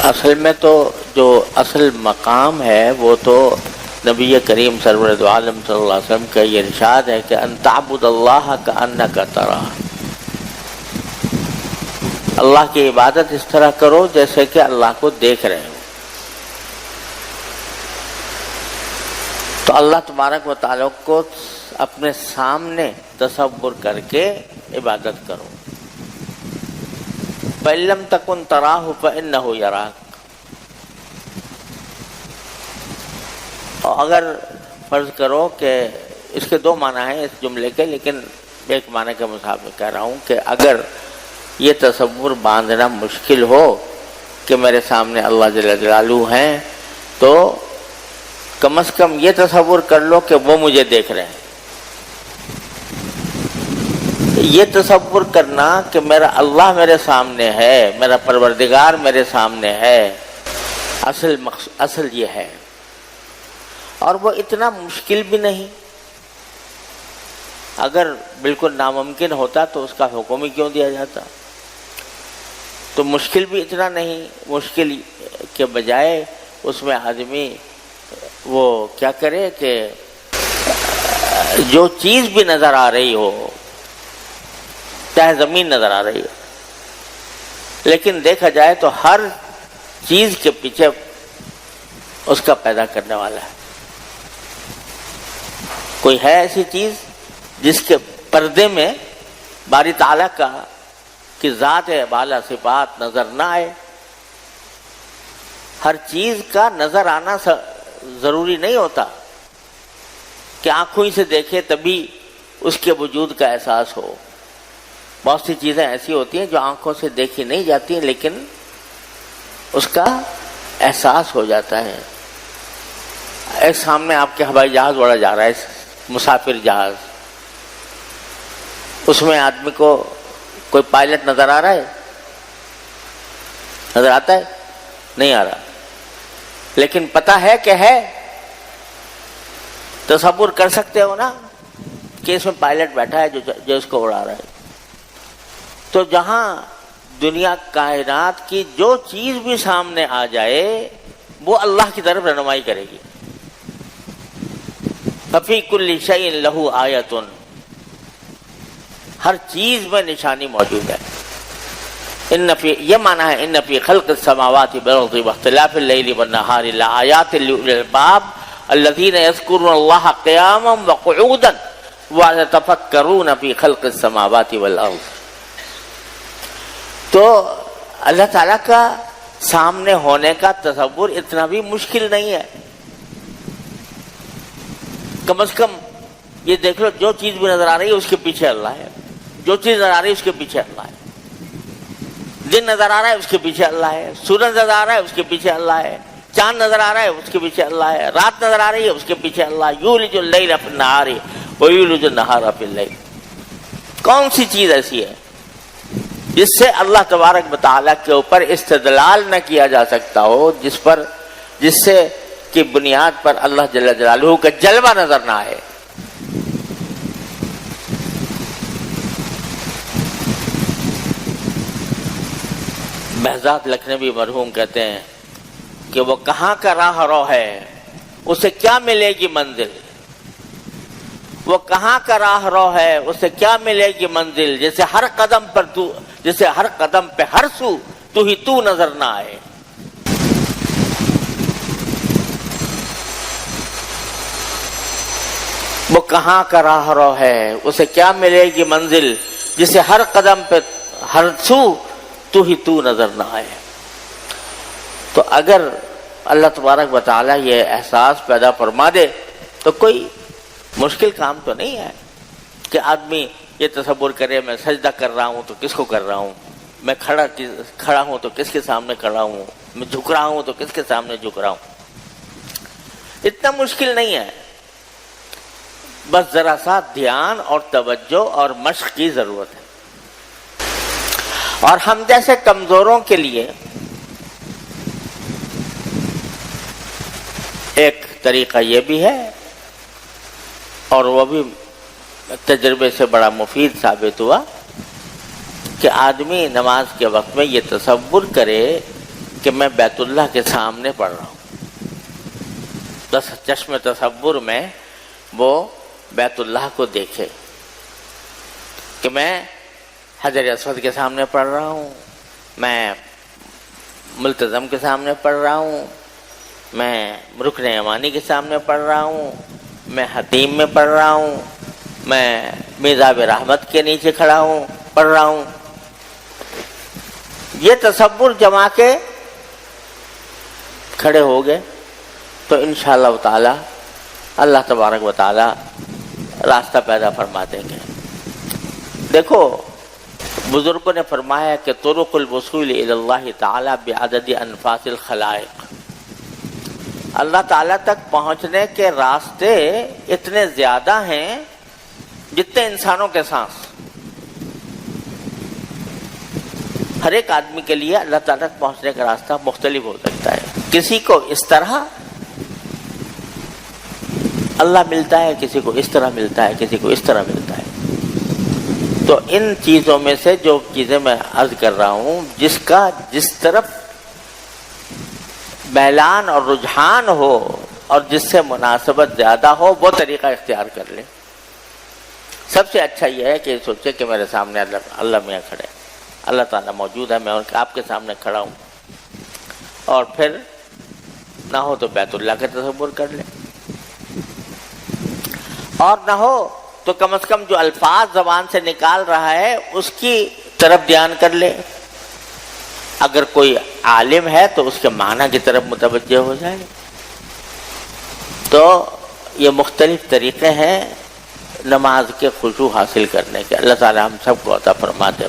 اصل میں تو جو اصل مقام ہے وہ تو نبی کریم سرور عالم صلی اللہ علیہ وسلم کا یہ ارشاد ہے کہ ان تعبد اللہ کأنک تراہ، اللہ کی عبادت اس طرح کرو جیسے کہ اللہ کو دیکھ رہے ہو۔ تو اللہ تبارک و تعالیٰ کو اپنے سامنے تصور کر کے عبادت کرو۔ فَإِن لَّمْ تَكُن تَرَاهُ فَإِنَّهُ يَرَاكَ۔ اور اگر فرض کرو کہ اس کے دو معنی ہیں اس جملے کے، لیکن ایک معنی کے مطابق کہہ رہا ہوں کہ اگر یہ تصور باندھنا مشکل ہو کہ میرے سامنے اللہ جل جلالہ ہیں، تو کم از کم یہ تصور کر لو کہ وہ مجھے دیکھ رہے ہیں۔ یہ تصور کرنا کہ میرا اللہ میرے سامنے ہے، میرا پروردگار میرے سامنے ہے، اصل یہ ہے، اور وہ اتنا مشکل بھی نہیں۔ اگر بالکل ناممکن ہوتا تو اس کا حکم ہی کیوں دیا جاتا؟ تو مشکل بھی اتنا نہیں، مشکل کے بجائے اس میں آدمی وہ کیا کرے کہ جو چیز بھی نظر آ رہی ہو، چاہے زمین نظر آ رہی ہے، لیکن دیکھا جائے تو ہر چیز کے پیچھے اس کا پیدا کرنے والا ہے۔ کوئی ہے ایسی چیز جس کے پردے میں باری تعالیٰ کی ذات ہے، بالا صفات نظر نہ آئے؟ ہر چیز کا نظر آنا ضروری نہیں ہوتا کہ آنکھوں ہی سے دیکھے تبھی اس کے وجود کا احساس ہو۔ بہت سی چیزیں ایسی ہوتی ہیں جو آنکھوں سے دیکھی نہیں جاتی ہیں لیکن اس کا احساس ہو جاتا ہے۔ ایک سامنے آپ کے ہوائی جہاز اڑا جا رہا ہے، مسافر جہاز، اس میں آدمی کو کوئی پائلٹ نظر آ رہا ہے؟ نظر آتا ہے؟ نہیں آ رہا، لیکن پتہ ہے کہ ہے، تصور کر سکتے ہو نا کہ اس میں پائلٹ بیٹھا ہے جو اس کو اڑا رہا ہے۔ تو جہاں دنیا کائنات کی جو چیز بھی سامنے آ جائے وہ اللہ کی طرف رہنمائی کرے گی۔ فَفِي كُلِّ شَيْءٍ لَهُ آیَةٌ، ہر چیز میں نشانی موجود ہے۔ یہ معنی ہے ان فی خلق السماوات والارض واختلاف اللیل والنہار لآیات لأولی الالباب الذین یذکرون اللہ قیاما وقعودا ویتفکرون فی خلق السماوات والارض۔ تو اللہ تعالیٰ کا سامنے ہونے کا تصور اتنا بھی مشکل نہیں ہے۔ کم از کم یہ دیکھ لو، جو چیز بھی نظر آ رہی ہے اس کے پیچھے اللہ ہے، جو چیز نظر آ رہی ہے اس کے پیچھے اللہ ہے، دن نظر آ رہا ہے اس کے پیچھے اللہ ہے، سورج نظر آ رہا ہے اس کے پیچھے اللہ ہے، چاند نظر آ رہا ہے اس کے پیچھے اللہ ہے، رات نظر آ رہی ہے اس کے پیچھے اللہ۔ یولج اللیل فی النہار ویولج النہار فی اللیل۔ کون سی چیز ایسی ہے جس سے اللہ تبارک و تعالیٰ کے اوپر استدلال نہ کیا جا سکتا ہو، جس سے کی بنیاد پر اللہ جل جلالہ کا جلوہ نظر نہ آئے؟ بہزاد لکھنوی مرحوم کہتے ہیں کہ وہ کہاں کا راہ رو ہے، اسے کیا ملے گی منزل؟ وہ کہاں کا راہ رو ہے، اسے کیا ملے گی منزل؟ جیسے ہر قدم پہ ہر سو تو ہی تو نظر نہ آئے۔ وہ کہاں کا راہ رو ہے، اسے کیا ملے گی منزل؟ جسے ہر قدم پہ ہر سو تو ہی تو نظر نہ آئے۔ تو اگر اللہ تبارک و تعالیٰ یہ احساس پیدا فرما دے تو کوئی مشکل کام تو نہیں ہے کہ آدمی یہ تصور کرے میں سجدہ کر رہا ہوں تو کس کو کر رہا ہوں، میں کھڑا ہوں تو کس کے سامنے کھڑا ہوں، میں جھک رہا ہوں تو کس کے سامنے جھک رہا ہوں۔ اتنا مشکل نہیں ہے، بس ذرا سا دھیان اور توجہ اور مشق کی ضرورت ہے۔ اور ہم جیسے کمزوروں کے لیے ایک طریقہ یہ بھی ہے، اور وہ بھی تجربے سے بڑا مفید ثابت ہوا، کہ آدمی نماز کے وقت میں یہ تصور کرے کہ میں بیت اللہ کے سامنے پڑھ رہا ہوں، چشم تصور میں وہ بیت اللہ کو دیکھے کہ میں حجر اسود کے سامنے پڑھ رہا ہوں، میں ملتزم کے سامنے پڑھ رہا ہوں، میں رکن یمانی کے سامنے پڑھ رہا ہوں، میں حتیم میں پڑھ رہا ہوں، میں میزاب رحمت کے نیچے کھڑا ہوں پڑھ رہا ہوں. یہ تصور جما کے کھڑے ہو گئے تو انشاءاللہ تعالی اللہ تبارک و تعالی راستہ پیدا فرما دیں گے. دیکھو بزرگوں نے فرمایا کہ طرق الوصول الی اللہ تعالی بعدد انفاس الخلائق، اللہ تعالیٰ تک پہنچنے کے راستے اتنے زیادہ ہیں جتنے انسانوں کے سانس. ہر ایک آدمی کے لیے اللہ تعالیٰ تک پہنچنے کا راستہ مختلف ہو سکتا ہے. کسی کو اس طرح اللہ ملتا ہے، کسی کو اس طرح ملتا ہے، کسی کو اس طرح ملتا ہے. تو ان چیزوں میں سے جو چیزیں میں عرض کر رہا ہوں، جس کا جس طرف میلان اور رجحان ہو اور جس سے مناسبت زیادہ ہو وہ طریقہ اختیار کر لے. سب سے اچھا یہ ہے کہ سوچے کہ میرے سامنے اللہ میاں کھڑے، اللہ تعالیٰ موجود ہے، میں آپ کے سامنے کھڑا ہوں. اور پھر نہ ہو تو بیت اللہ کا تصور کر لے، اور نہ ہو تو کم از کم جو الفاظ زبان سے نکال رہا ہے اس کی طرف دھیان کر لے. اگر کوئی عالم ہے تو اس کے معنی کی طرف متوجہ ہو جائے. تو یہ مختلف طریقے ہیں نماز کے خشوع حاصل کرنے کے. اللہ تعالی ہم سب کو عطا فرما دے.